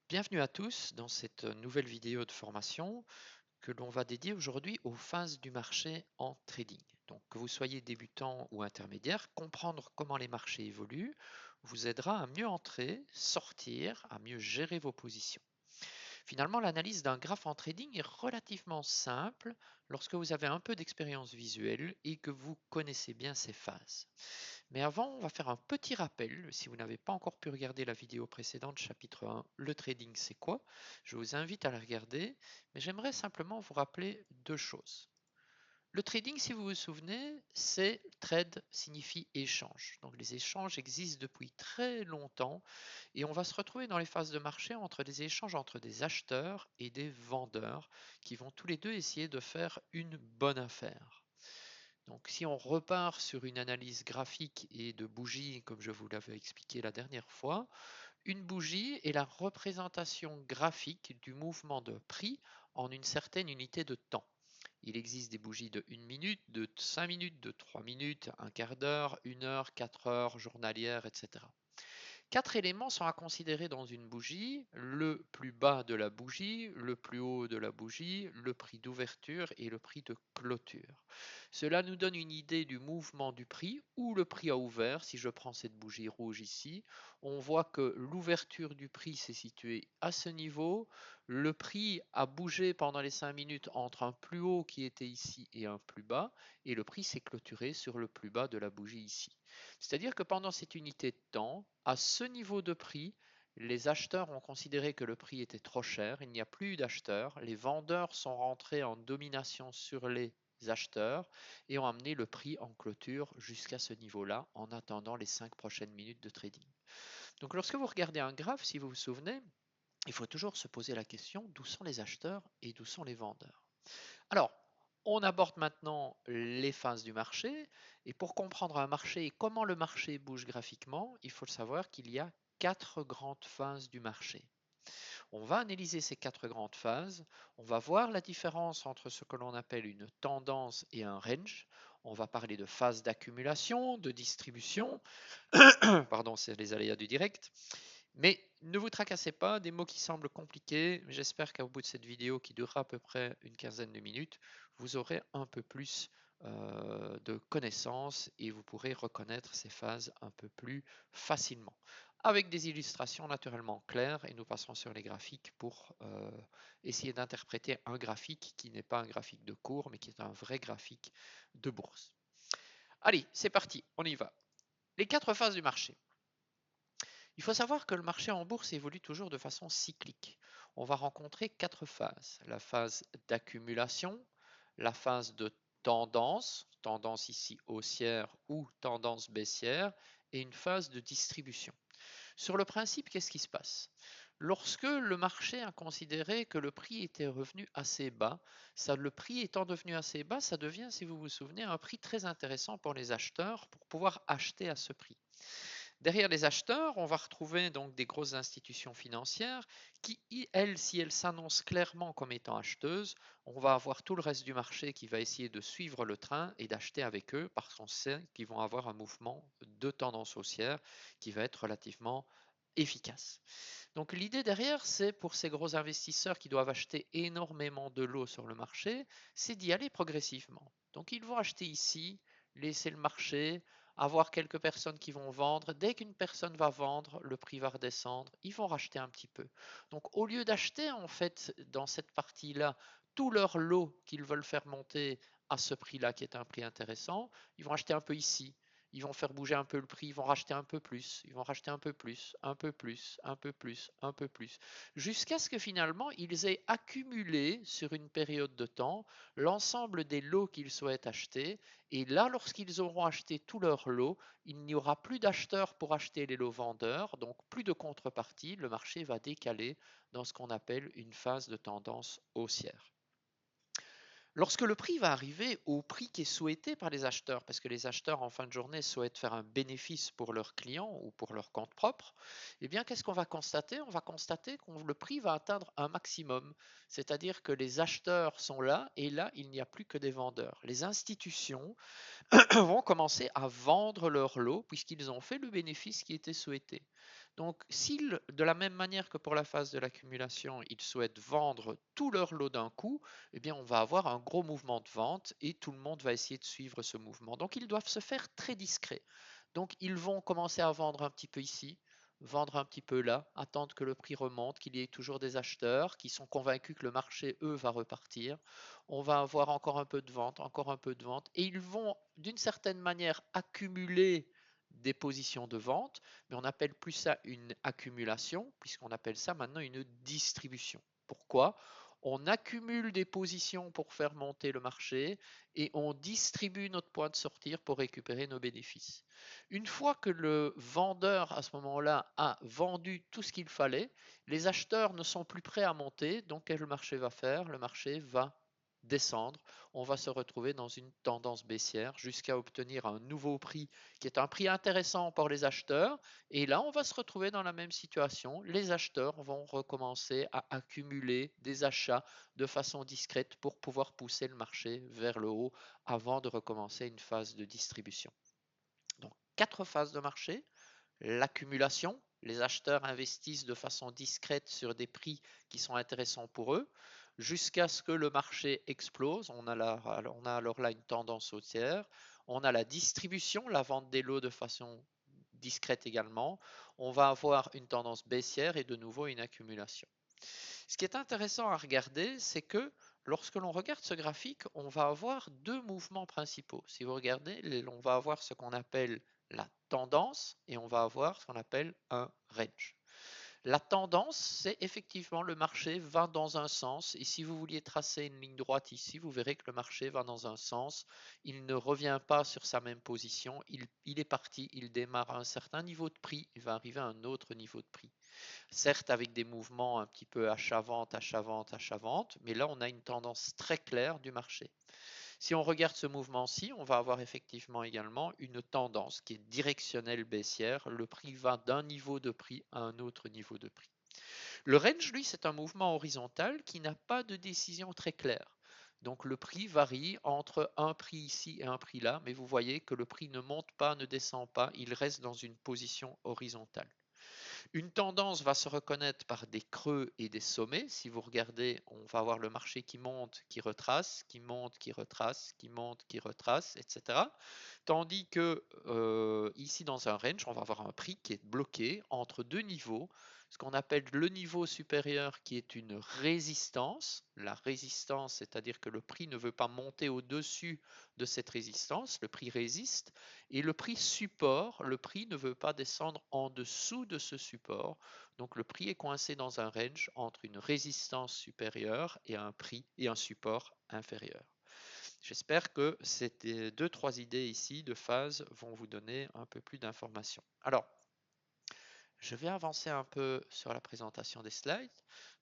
Bienvenue à tous dans cette nouvelle vidéo de formation que l'on va dédier aujourd'hui aux phases du marché en trading. Donc que vous soyez débutant ou intermédiaire, comprendre comment les marchés évoluent vous aidera à mieux entrer, sortir, à mieux gérer vos positions. Finalement, l'analyse d'un graphe en trading est relativement simple lorsque vous avez un peu d'expérience visuelle et que vous connaissez bien ces phases. Mais avant, on va faire un petit rappel. Si vous n'avez pas encore pu regarder la vidéo précédente, chapitre 1, le trading c'est quoi? Je vous invite à la regarder, mais j'aimerais simplement vous rappeler deux choses. Le trading, si vous vous souvenez, c'est trade signifie échange. Donc les échanges existent depuis très longtemps et on va se retrouver dans les phases de marché entre des échanges entre des acheteurs et des vendeurs qui vont tous les deux essayer de faire une bonne affaire. Donc si on repart sur une analyse graphique et de bougies, comme je vous l'avais expliqué la dernière fois, une bougie est la représentation graphique du mouvement de prix en une certaine unité de temps. Il existe des bougies de 1 minute, de 5 minutes, de 3 minutes, un quart d'heure, 1 heure, 4 heures, journalière, etc. Quatre éléments sont à considérer dans une bougie: le plus bas de la bougie, le plus haut de la bougie, le prix d'ouverture et le prix de clôture. Cela nous donne une idée du mouvement du prix, où le prix a ouvert. Si je prends cette bougie rouge ici, on voit que l'ouverture du prix s'est située à ce niveau. Le prix a bougé pendant les 5 minutes entre un plus haut qui était ici et un plus bas, et le prix s'est clôturé sur le plus bas de la bougie ici. C'est-à-dire que pendant cette unité de temps, à ce niveau de prix, les acheteurs ont considéré que le prix était trop cher, il n'y a plus d'acheteurs, les vendeurs sont rentrés en domination sur les acheteurs et ont amené le prix en clôture jusqu'à ce niveau-là en attendant les 5 prochaines minutes de trading. Donc lorsque vous regardez un graphe, si vous vous souvenez, il faut toujours se poser la question d'où sont les acheteurs et d'où sont les vendeurs. Alors, on aborde maintenant les phases du marché. Et pour comprendre un marché et comment le marché bouge graphiquement, il faut savoir qu'il y a quatre grandes phases du marché. On va analyser ces quatre grandes phases. On va voir la différence entre ce que l'on appelle une tendance et un range. On va parler de phase d'accumulation, de distribution. Pardon, c'est les aléas du direct. Mais ne vous tracassez pas, des mots qui semblent compliqués. J'espère qu'au bout de cette vidéo qui durera à peu près une quinzaine de minutes, vous aurez un peu plus de connaissances et vous pourrez reconnaître ces phases un peu plus facilement. Avec des illustrations naturellement claires, et nous passerons sur les graphiques pour essayer d'interpréter un graphique qui n'est pas un graphique de cours, mais qui est un vrai graphique de bourse. Allez, c'est parti, on y va. Les quatre phases du marché. Il faut savoir que le marché en bourse évolue toujours de façon cyclique. On va rencontrer quatre phases. La phase d'accumulation, la phase de tendance, tendance ici haussière ou tendance baissière, et une phase de distribution. Sur le principe, qu'est-ce qui se passe? Lorsque le marché a considéré que le prix était revenu assez bas, le prix étant devenu assez bas, ça devient, si vous vous souvenez, un prix très intéressant pour les acheteurs pour pouvoir acheter à ce prix. Derrière les acheteurs, on va retrouver donc des grosses institutions financières qui, elles, si elles s'annoncent clairement comme étant acheteuses, on va avoir tout le reste du marché qui va essayer de suivre le train et d'acheter avec eux parce qu'on sait qu'ils vont avoir un mouvement de tendance haussière qui va être relativement efficace. Donc l'idée derrière, c'est pour ces gros investisseurs qui doivent acheter énormément de lots sur le marché, c'est d'y aller progressivement. Donc ils vont acheter ici, laisser le marché, avoir quelques personnes qui vont vendre. Dès qu'une personne va vendre, le prix va redescendre, ils vont racheter un petit peu. Donc au lieu d'acheter en fait dans cette partie-là tout leur lot qu'ils veulent faire monter à ce prix-là qui est un prix intéressant, ils vont acheter un peu ici, ils vont faire bouger un peu le prix, ils vont racheter un peu plus, ils vont racheter un peu plus, un peu plus, un peu plus, un peu plus, jusqu'à ce que finalement ils aient accumulé sur une période de temps l'ensemble des lots qu'ils souhaitent acheter. Et là, lorsqu'ils auront acheté tous leurs lots, il n'y aura plus d'acheteurs pour acheter les lots vendeurs, donc plus de contrepartie, le marché va décaler dans ce qu'on appelle une phase de tendance haussière. Lorsque le prix va arriver au prix qui est souhaité par les acheteurs, parce que les acheteurs en fin de journée souhaitent faire un bénéfice pour leurs clients ou pour leur compte propre, eh bien qu'est-ce qu'on va constater? On va constater que le prix va atteindre un maximum, c'est-à-dire que les acheteurs sont là et là il n'y a plus que des vendeurs. Les institutions vont commencer à vendre leur lot puisqu'ils ont fait le bénéfice qui était souhaité. Donc, s'ils, de la même manière que pour la phase de l'accumulation, ils souhaitent vendre tout leur lot d'un coup, eh bien, on va avoir un gros mouvement de vente et tout le monde va essayer de suivre ce mouvement. Donc, ils doivent se faire très discrets. Donc, ils vont commencer à vendre un petit peu ici, vendre un petit peu là, attendre que le prix remonte, qu'il y ait toujours des acheteurs qui sont convaincus que le marché, eux, va repartir. On va avoir encore un peu de vente, encore un peu de vente, et ils vont, d'une certaine manière, accumuler des positions de vente, mais on n'appelle plus ça une accumulation, puisqu'on appelle ça maintenant une distribution. Pourquoi? On accumule des positions pour faire monter le marché et on distribue notre point de sortir pour récupérer nos bénéfices. Une fois que le vendeur à ce moment-là a vendu tout ce qu'il fallait, les acheteurs ne sont plus prêts à monter, donc qu'est-ce que le marché va faire? Le marché va descendre, on va se retrouver dans une tendance baissière jusqu'à obtenir un nouveau prix qui est un prix intéressant pour les acheteurs. Et là, on va se retrouver dans la même situation. Les acheteurs vont recommencer à accumuler des achats de façon discrète pour pouvoir pousser le marché vers le haut avant de recommencer une phase de distribution. Donc, 4 phases de marché. L'accumulation, les acheteurs investissent de façon discrète sur des prix qui sont intéressants pour eux, jusqu'à ce que le marché explose. On a alors là une tendance haussière. On a la distribution, la vente des lots de façon discrète également. On va avoir une tendance baissière et de nouveau une accumulation. Ce qui est intéressant à regarder, c'est que lorsque l'on regarde ce graphique, on va avoir deux mouvements principaux. Si vous regardez, on va avoir ce qu'on appelle la tendance et on va avoir ce qu'on appelle un range. La tendance, c'est effectivement le marché va dans un sens et si vous vouliez tracer une ligne droite ici, vous verrez que le marché va dans un sens, il ne revient pas sur sa même position, il est parti, il démarre à un certain niveau de prix, il va arriver à un autre niveau de prix. Certes avec des mouvements un petit peu achat-vente, achat-vente, achat-vente, mais là on a une tendance très claire du marché. Si on regarde ce mouvement-ci, on va avoir effectivement également une tendance qui est directionnelle baissière. Le prix va d'un niveau de prix à un autre niveau de prix. Le range, lui, c'est un mouvement horizontal qui n'a pas de décision très claire. Donc le prix varie entre un prix ici et un prix là, mais vous voyez que le prix ne monte pas, ne descend pas, il reste dans une position horizontale. Une tendance va se reconnaître par des creux et des sommets. Si vous regardez, on va avoir le marché qui monte, qui retrace, qui monte, qui retrace, qui monte, qui retrace, etc. Tandis que ici dans un range, on va avoir un prix qui est bloqué entre deux niveaux, ce qu'on appelle le niveau supérieur qui est une résistance. La résistance, c'est-à-dire que le prix ne veut pas monter au-dessus de cette résistance, le prix résiste, et le prix support, le prix ne veut pas descendre en dessous de ce support. Donc le prix est coincé dans un range entre une résistance supérieure et un prix et un support inférieur. J'espère que ces 2-3 idées ici de phase vont vous donner un peu plus d'informations. Alors, je vais avancer un peu sur la présentation des slides.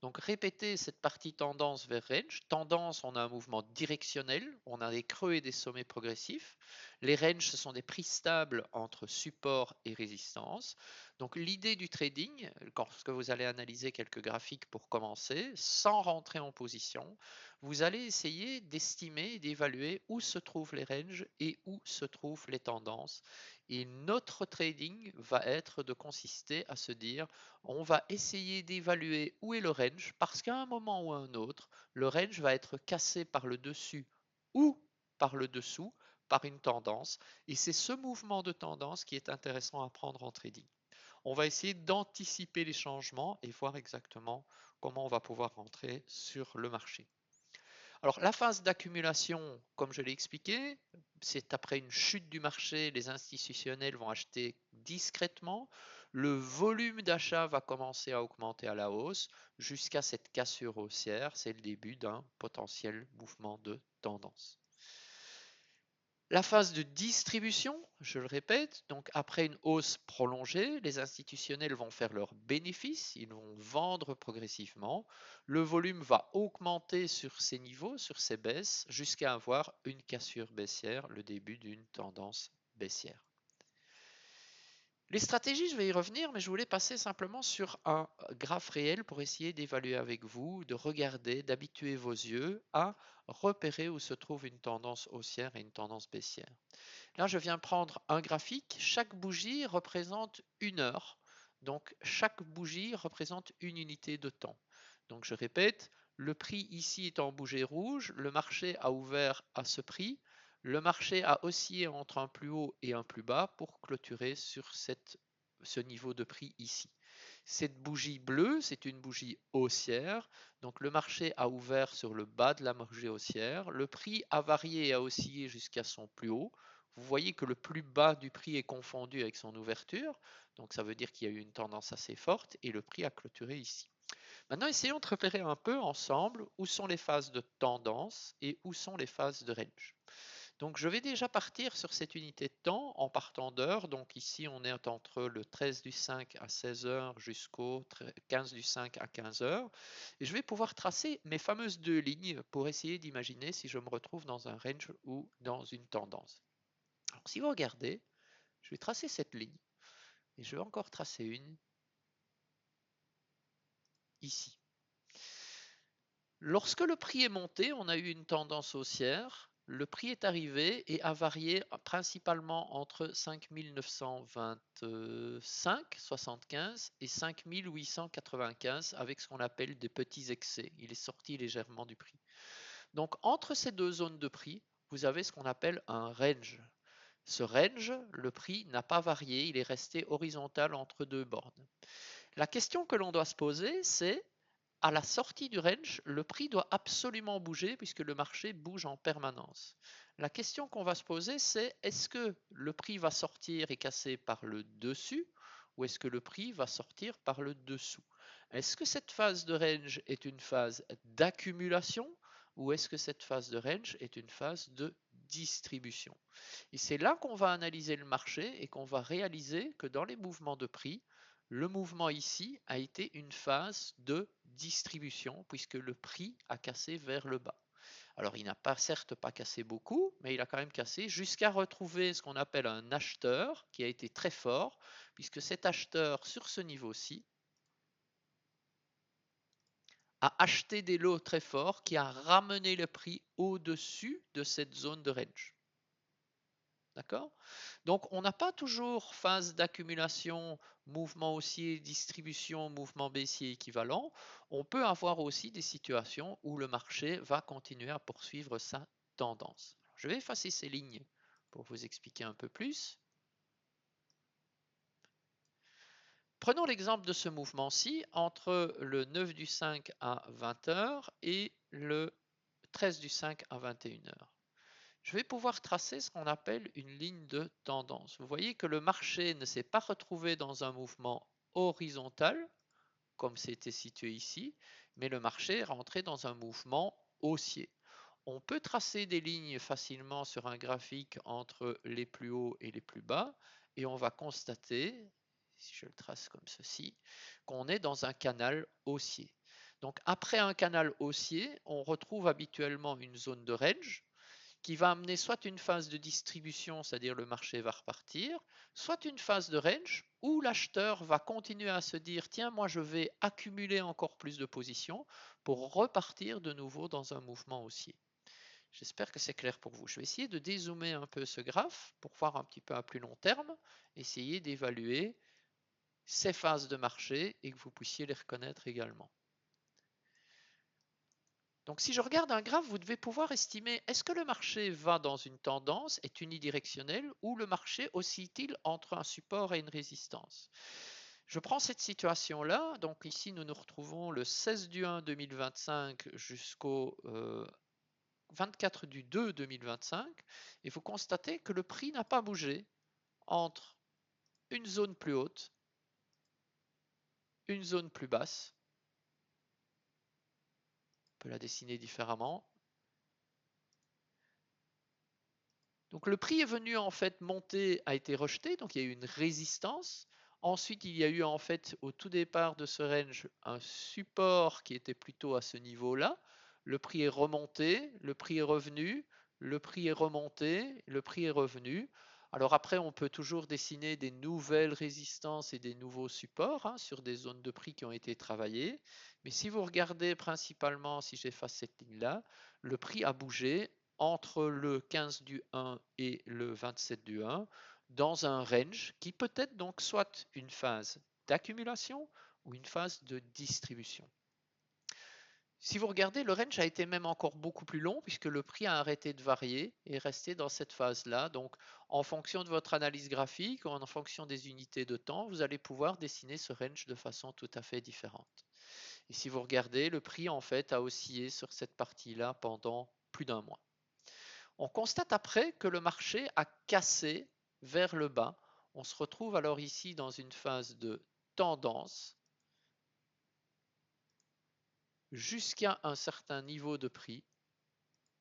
Donc, répétez cette partie tendance vers range. Tendance, on a un mouvement directionnel, on a des creux et des sommets progressifs. Les ranges, ce sont des prix stables entre support et résistance. Donc, l'idée du trading, lorsque vous allez analyser quelques graphiques pour commencer, sans rentrer en position, vous allez essayer d'estimer et d'évaluer où se trouvent les ranges et où se trouvent les tendances. Et notre trading va être de consister à se dire, on va essayer d'évaluer où est le range parce qu'à un moment ou à un autre, le range va être cassé par le dessus ou par le dessous, par une tendance. Et c'est ce mouvement de tendance qui est intéressant à prendre en trading. On va essayer d'anticiper les changements et voir exactement comment on va pouvoir rentrer sur le marché. Alors la phase d'accumulation, comme je l'ai expliqué, c'est après une chute du marché, les institutionnels vont acheter discrètement. Le volume d'achat va commencer à augmenter à la hausse jusqu'à cette cassure haussière. C'est le début d'un potentiel mouvement de tendance. La phase de distribution, je le répète, donc après une hausse prolongée, les institutionnels vont faire leurs bénéfices, ils vont vendre progressivement, le volume va augmenter sur ces niveaux, sur ces baisses, jusqu'à avoir une cassure baissière, le début d'une tendance baissière. Les stratégies, je vais y revenir, mais je voulais passer simplement sur un graphe réel pour essayer d'évaluer avec vous, de regarder, d'habituer vos yeux à repérer où se trouve une tendance haussière et une tendance baissière. Là, je viens prendre un graphique. Chaque bougie représente 1 heure Donc chaque bougie représente une unité de temps. Donc je répète, le prix ici est en bougie rouge, le marché a ouvert à ce prix, le marché a oscillé entre un plus haut et un plus bas pour clôturer sur ce niveau de prix ici. Cette bougie bleue, c'est une bougie haussière, donc le marché a ouvert sur le bas de la bougie haussière, le prix a varié et a oscillé jusqu'à son plus haut. Vous voyez que le plus bas du prix est confondu avec son ouverture, donc ça veut dire qu'il y a eu une tendance assez forte et le prix a clôturé ici. Maintenant, essayons de repérer un peu ensemble où sont les phases de tendance et où sont les phases de range. Donc je vais déjà partir sur cette unité de temps en partant d'heure. Donc ici, on est entre le 13 du 5 à 16 heures jusqu'au 15 du 5 à 15 heures. Et je vais pouvoir tracer mes fameuses deux lignes pour essayer d'imaginer si je me retrouve dans un range ou dans une tendance. Alors si vous regardez, je vais tracer cette ligne et je vais encore tracer une ici. Lorsque le prix est monté, on a eu une tendance haussière. Le prix est arrivé et a varié principalement entre 5925,75 et 5895 avec ce qu'on appelle des petits excès. Il est sorti légèrement du prix. Donc entre ces deux zones de prix, vous avez ce qu'on appelle un range. Ce range, le prix n'a pas varié, il est resté horizontal entre deux bornes. La question que l'on doit se poser, c'est à la sortie du range, le prix doit absolument bouger puisque le marché bouge en permanence. La question qu'on va se poser, c'est est-ce que le prix va sortir et casser par le dessus ou est-ce que le prix va sortir par le dessous? Est-ce que cette phase de range est une phase d'accumulation ou est-ce que cette phase de range est une phase de distribution? Et c'est là qu'on va analyser le marché et qu'on va réaliser que dans les mouvements de prix, le mouvement ici a été une phase de distribution puisque le prix a cassé vers le bas. Alors il n'a pas certes pas cassé beaucoup, mais il a quand même cassé jusqu'à retrouver ce qu'on appelle un acheteur qui a été très fort puisque cet acheteur sur ce niveau-ci a acheté des lots très forts qui a ramené le prix au-dessus de cette zone de range. D'accord? Donc, on n'a pas toujours phase d'accumulation, mouvement haussier, distribution, mouvement baissier équivalent. On peut avoir aussi des situations où le marché va continuer à poursuivre sa tendance. Je vais effacer ces lignes pour vous expliquer un peu plus. Prenons l'exemple de ce mouvement-ci entre le 9 du 5 à 20 heures et le 13 du 5 à 21 heures. Je vais pouvoir tracer ce qu'on appelle une ligne de tendance. Vous voyez que le marché ne s'est pas retrouvé dans un mouvement horizontal, comme c'était situé ici, mais le marché est rentré dans un mouvement haussier. On peut tracer des lignes facilement sur un graphique entre les plus hauts et les plus bas, et on va constater, si je le trace comme ceci, qu'on est dans un canal haussier. Donc après un canal haussier, on retrouve habituellement une zone de range, qui va amener soit une phase de distribution, c'est-à-dire le marché va repartir, soit une phase de range où l'acheteur va continuer à se dire tiens, moi je vais accumuler encore plus de positions pour repartir de nouveau dans un mouvement haussier. J'espère que c'est clair pour vous. Je vais essayer de dézoomer un peu ce graphe pour voir un petit peu à plus long terme, essayer d'évaluer ces phases de marché et que vous puissiez les reconnaître également. Donc si je regarde un graphe, vous devez pouvoir estimer est-ce que le marché va dans une tendance, est unidirectionnel, ou le marché oscille-t-il entre un support et une résistance? Je prends cette situation-là, donc ici nous nous retrouvons le 16 du 1 2025 jusqu'au 24 du 2 2025, et vous constatez que le prix n'a pas bougé entre une zone plus haute, une zone plus basse, on peut la dessiner différemment. Donc le prix est venu en fait monter, a été rejeté, donc il y a eu une résistance. Ensuite, il y a eu en fait au tout départ de ce range un support qui était plutôt à ce niveau-là. Le prix est remonté, le prix est revenu, le prix est remonté, le prix est revenu. Alors après, on peut toujours dessiner des nouvelles résistances et des nouveaux supports hein, sur des zones de prix qui ont été travaillées. Mais si vous regardez principalement, si j'efface cette ligne-là, le prix a bougé entre le 15 du 1 et le 27 du 1 dans un range qui peut être donc soit une phase d'accumulation ou une phase de distribution. Si vous regardez, le range a été même encore beaucoup plus long puisque le prix a arrêté de varier et est resté dans cette phase-là. Donc, en fonction de votre analyse graphique ou en fonction des unités de temps, vous allez pouvoir dessiner ce range de façon tout à fait différente. Et si vous regardez, le prix en fait a oscillé sur cette partie-là pendant plus d'un mois. On constate après que le marché a cassé vers le bas. On se retrouve alors ici dans une phase de tendance jusqu'à un certain niveau de prix.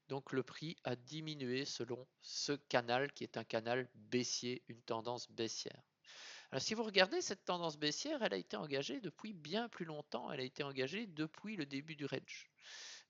Donc le prix a diminué selon ce canal qui est un canal baissier, une tendance baissière. Alors si vous regardez cette tendance baissière, elle a été engagée depuis bien plus longtemps, elle a été engagée depuis le début du range,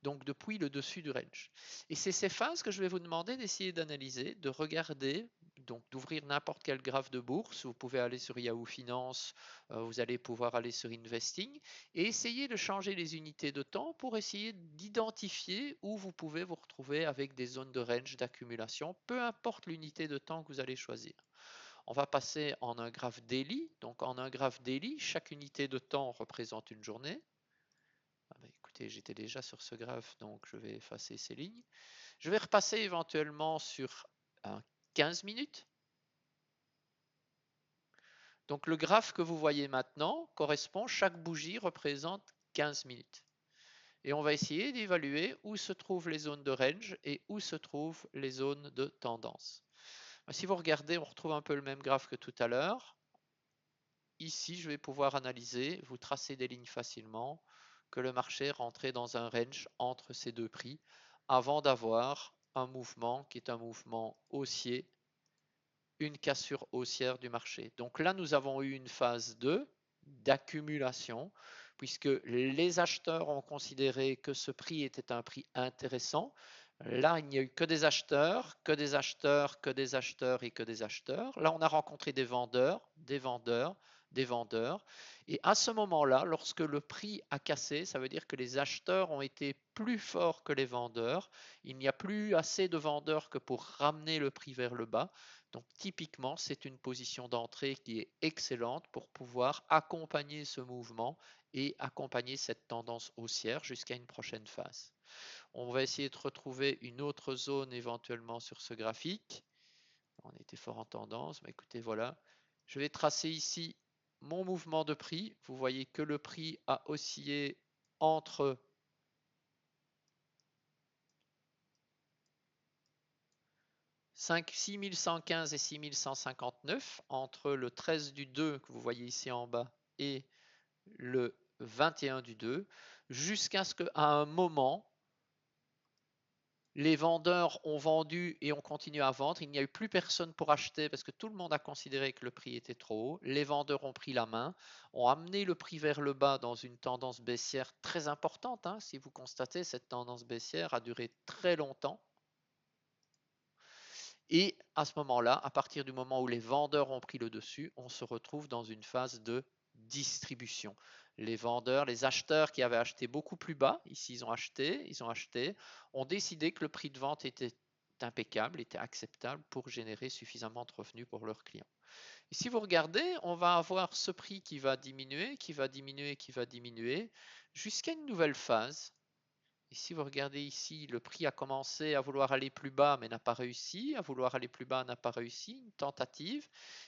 donc depuis le dessus du range. Et c'est ces phases que je vais vous demander d'essayer d'analyser, de regarder, donc d'ouvrir n'importe quel graphe de bourse. Vous pouvez aller sur Yahoo Finance, vous allez pouvoir aller sur Investing et essayer de changer les unités de temps pour essayer d'identifier où vous pouvez vous retrouver avec des zones de range d'accumulation, peu importe l'unité de temps que vous allez choisir. On va passer en un graphe daily. Donc en un graphe daily, chaque unité de temps représente une journée. Ah bah écoutez, j'étais déjà sur ce graphe, donc je vais effacer ces lignes. Je vais repasser éventuellement sur 15 minutes. Donc le graphe que vous voyez maintenant correspond, chaque bougie représente 15 minutes. Et on va essayer d'évaluer où se trouvent les zones de range et où se trouvent les zones de tendance. Si vous regardez, on retrouve un peu le même graphe que tout à l'heure. Ici, je vais pouvoir analyser, vous tracer des lignes facilement, que le marché est rentré dans un range entre ces deux prix avant d'avoir un mouvement qui est un mouvement haussier, une cassure haussière du marché. Donc là, nous avons eu une phase d'accumulation puisque les acheteurs ont considéré que ce prix était un prix intéressant. Là, il n'y a eu que des acheteurs, que des acheteurs, que des acheteurs et que des acheteurs. Là, on a rencontré des vendeurs, des vendeurs, des vendeurs. Et à ce moment-là, lorsque le prix a cassé, ça veut dire que les acheteurs ont été plus forts que les vendeurs. Il n'y a plus assez de vendeurs que pour ramener le prix vers le bas. Donc typiquement, c'est une position d'entrée qui est excellente pour pouvoir accompagner ce mouvement et accompagner cette tendance haussière jusqu'à une prochaine phase. On va essayer de retrouver une autre zone éventuellement sur ce graphique. On était fort en tendance, mais écoutez, voilà. Je vais tracer ici mon mouvement de prix. Vous voyez que le prix a oscillé entre 6115 et 6159, entre le 13 du 2 que vous voyez ici en bas et le 21 du 2, jusqu'à ce qu'à un moment, les vendeurs ont vendu et ont continué à vendre. Il n'y a eu plus personne pour acheter parce que tout le monde a considéré que le prix était trop haut. Les vendeurs ont pris la main, ont amené le prix vers le bas dans une tendance baissière très importante. Si vous constatez, cette tendance baissière a duré très longtemps. Et à ce moment-là, à partir du moment où les vendeurs ont pris le dessus, on se retrouve dans une phase de distribution. Les vendeurs, les acheteurs qui avaient acheté beaucoup plus bas, ici ils ont acheté, ont décidé que le prix de vente était impeccable, était acceptable pour générer suffisamment de revenus pour leurs clients. Et si vous regardez, on va avoir ce prix qui va diminuer, qui va diminuer, qui va diminuer, jusqu'à une nouvelle phase. Et si vous regardez ici, le prix a commencé à vouloir aller plus bas, mais n'a pas réussi. À vouloir aller plus bas, n'a pas réussi. Une tentative.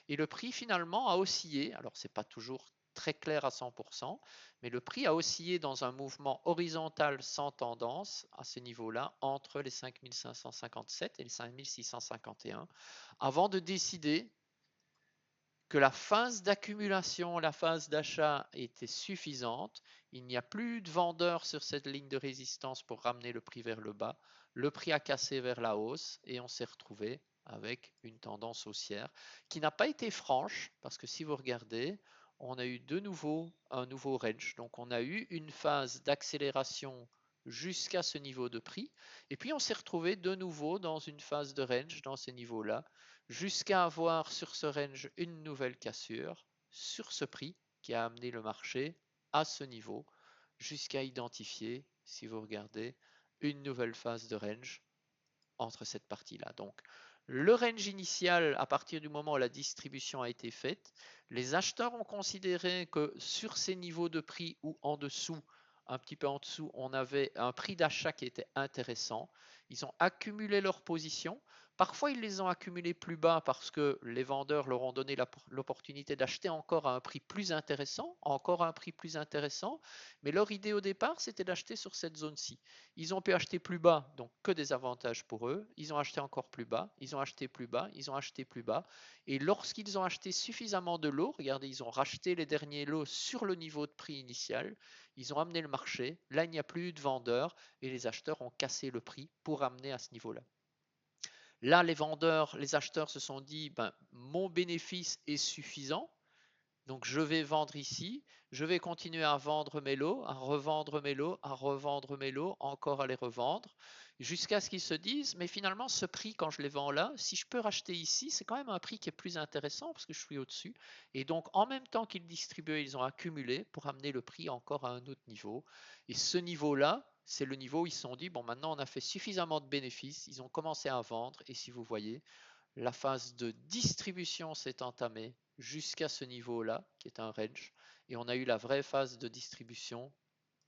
Et le prix finalement a oscillé. Alors, ce n'est pas toujours très clair à 100%, mais le prix a oscillé dans un mouvement horizontal sans tendance à ce niveau-là, entre les 5557 et les 5651, avant de décider que la phase d'accumulation, la phase d'achat était suffisante. Il n'y a plus de vendeurs sur cette ligne de résistance pour ramener le prix vers le bas. Le prix a cassé vers la hausse et on s'est retrouvé avec une tendance haussière qui n'a pas été franche parce que si vous regardez, on a eu de nouveau un nouveau range. Donc on a eu une phase d'accélération jusqu'à ce niveau de prix et puis on s'est retrouvé de nouveau dans une phase de range dans ces niveaux-là jusqu'à avoir sur ce range une nouvelle cassure sur ce prix qui a amené le marché à ce niveau jusqu'à identifier, si vous regardez, une nouvelle phase de range entre cette partie-là. Donc, Le range initial, à partir du moment où la distribution a été faite, les acheteurs ont considéré que sur ces niveaux de prix ou en dessous, un petit peu en dessous, on avait un prix d'achat qui était intéressant. Ils ont accumulé leurs positions. Parfois, ils les ont accumulées plus bas parce que les vendeurs leur ont donné l'opportunité d'acheter encore à un prix plus intéressant, encore à un prix plus intéressant. Mais leur idée au départ, c'était d'acheter sur cette zone-ci. Ils ont pu acheter plus bas, donc que des avantages pour eux. Ils ont acheté encore plus bas, ils ont acheté plus bas, ils ont acheté plus bas. Et lorsqu'ils ont acheté suffisamment de lots, regardez, ils ont racheté les derniers lots sur le niveau de prix initial, ils ont amené le marché. Là, il n'y a plus eu de vendeurs et les acheteurs ont cassé le prix pour amener à ce niveau-là. Là, les vendeurs, les acheteurs se sont dit, ben, mon bénéfice est suffisant, donc je vais vendre ici, je vais continuer à vendre mes lots, à revendre mes lots, à revendre mes lots, encore à les revendre, jusqu'à ce qu'ils se disent, mais finalement ce prix quand je les vends là, si je peux racheter ici, c'est quand même un prix qui est plus intéressant parce que je suis au-dessus. Et donc en même temps qu'ils distribuaient, ils ont accumulé pour amener le prix encore à un autre niveau. Et ce niveau-là, c'est le niveau où ils se sont dit, bon maintenant on a fait suffisamment de bénéfices, ils ont commencé à vendre et si vous voyez, la phase de distribution s'est entamée jusqu'à ce niveau-là, qui est un range, et on a eu la vraie phase de distribution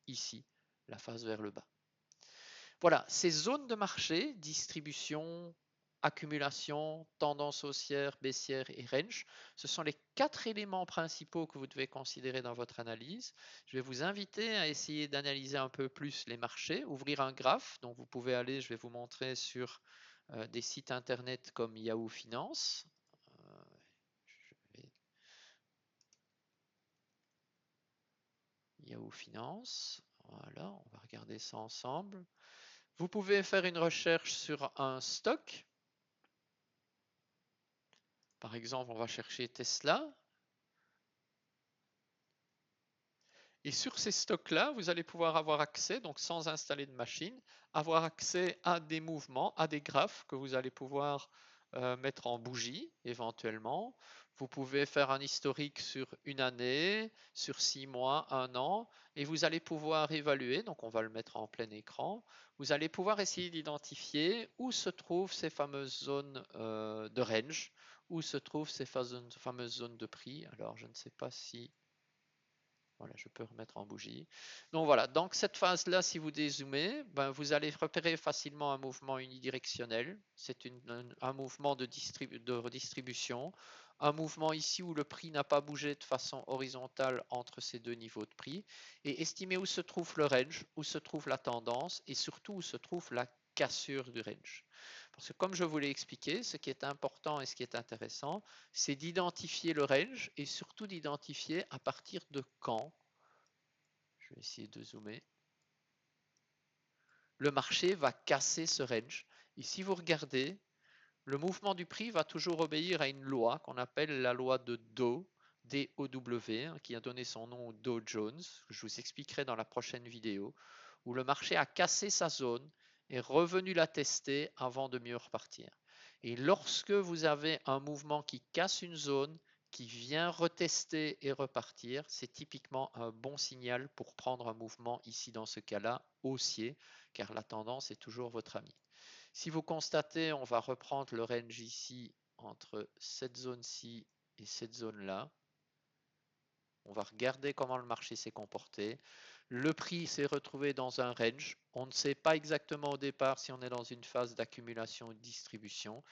ici, la phase vers le bas. Voilà, ces zones de marché, distribution, accumulation, tendance haussière, baissière et range, ce sont les 4 éléments principaux que vous devez considérer dans votre analyse. Je vais vous inviter à essayer d'analyser un peu plus les marchés, ouvrir un graphe, donc vous pouvez aller, je vais vous montrer sur des sites internet comme Yahoo Finance. Yahoo Finance, voilà, on va regarder ça ensemble. Vous pouvez faire une recherche sur un stock. Par exemple, on va chercher Tesla. Et sur ces stocks-là, vous allez pouvoir avoir accès, donc sans installer de machine, avoir accès à des mouvements, à des graphes que vous allez pouvoir mettre en bougie éventuellement. Vous pouvez faire un historique sur une année, sur 6 mois, un an, et vous allez pouvoir évaluer, donc on va le mettre en plein écran, vous allez pouvoir essayer d'identifier où se trouvent ces fameuses zones de range, où se trouvent ces fameuses zones de prix. Alors je ne sais pas si voilà, je peux remettre en bougie. Donc voilà, donc cette phase-là, si vous dézoomez, ben, vous allez repérer facilement un mouvement unidirectionnel. C'est un mouvement de redistribution. Un mouvement ici où le prix n'a pas bougé de façon horizontale entre ces deux niveaux de prix. Et estimer où se trouve le range, où se trouve la tendance et surtout où se trouve la cassure du range. Parce que comme je vous l'ai expliqué, ce qui est important et ce qui est intéressant, c'est d'identifier le range et surtout d'identifier à partir de quand, je vais essayer de zoomer, le marché va casser ce range. Et si vous regardez, le mouvement du prix va toujours obéir à une loi qu'on appelle la loi de Dow, D-O-W, qui a donné son nom au Dow Jones, que je vous expliquerai dans la prochaine vidéo, où le marché a cassé sa zone et revenu la tester avant de mieux repartir. Et lorsque vous avez un mouvement qui casse une zone, qui vient retester et repartir, c'est typiquement un bon signal pour prendre un mouvement ici dans ce cas-là haussier, car la tendance est toujours votre ami. Si vous constatez, on va reprendre le range ici entre cette zone-ci et cette zone-là. On va regarder comment le marché s'est comporté. Le prix s'est retrouvé dans un range. On ne sait pas exactement au départ si on est dans une phase d'accumulation ou de distribution.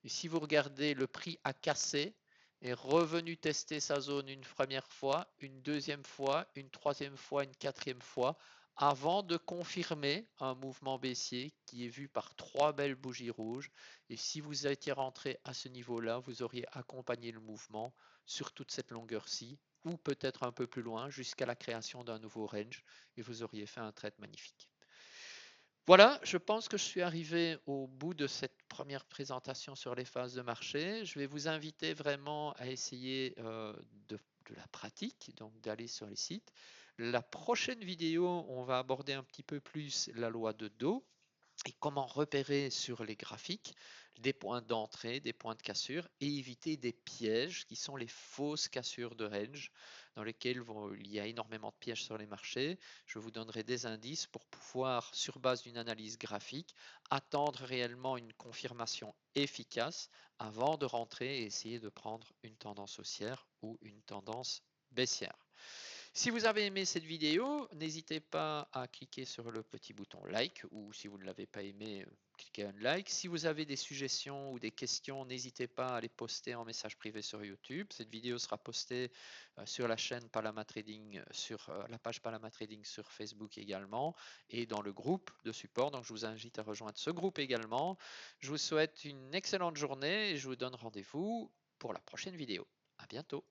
Et si vous regardez, le prix a cassé, est revenu tester sa zone une première fois, une deuxième fois, une troisième fois, une quatrième fois, avant de confirmer un mouvement baissier qui est vu par 3 belles bougies rouges. Et si vous étiez rentré à ce niveau-là, vous auriez accompagné le mouvement sur toute cette longueur-ci, ou peut-être un peu plus loin, jusqu'à la création d'un nouveau range, et vous auriez fait un trade magnifique. Voilà, je pense que je suis arrivé au bout de cette première présentation sur les phases de marché. Je vais vous inviter vraiment à essayer de la pratique, donc d'aller sur les sites. La prochaine vidéo, on va aborder un petit peu plus la loi de Dow. et comment repérer sur les graphiques des points d'entrée, des points de cassure et éviter des pièges qui sont les fausses cassures de range dans lesquelles il y a énormément de pièges sur les marchés. Je vous donnerai des indices pour pouvoir, sur base d'une analyse graphique, attendre réellement une confirmation efficace avant de rentrer et essayer de prendre une tendance haussière ou une tendance baissière. Si vous avez aimé cette vidéo, n'hésitez pas à cliquer sur le petit bouton like ou si vous ne l'avez pas aimé, cliquez un like. Si vous avez des suggestions ou des questions, n'hésitez pas à les poster en message privé sur YouTube. Cette vidéo sera postée sur la chaîne Palama Trading, sur la page Palama Trading sur Facebook également et dans le groupe de support. Donc je vous invite à rejoindre ce groupe également. Je vous souhaite une excellente journée et je vous donne rendez-vous pour la prochaine vidéo. À bientôt.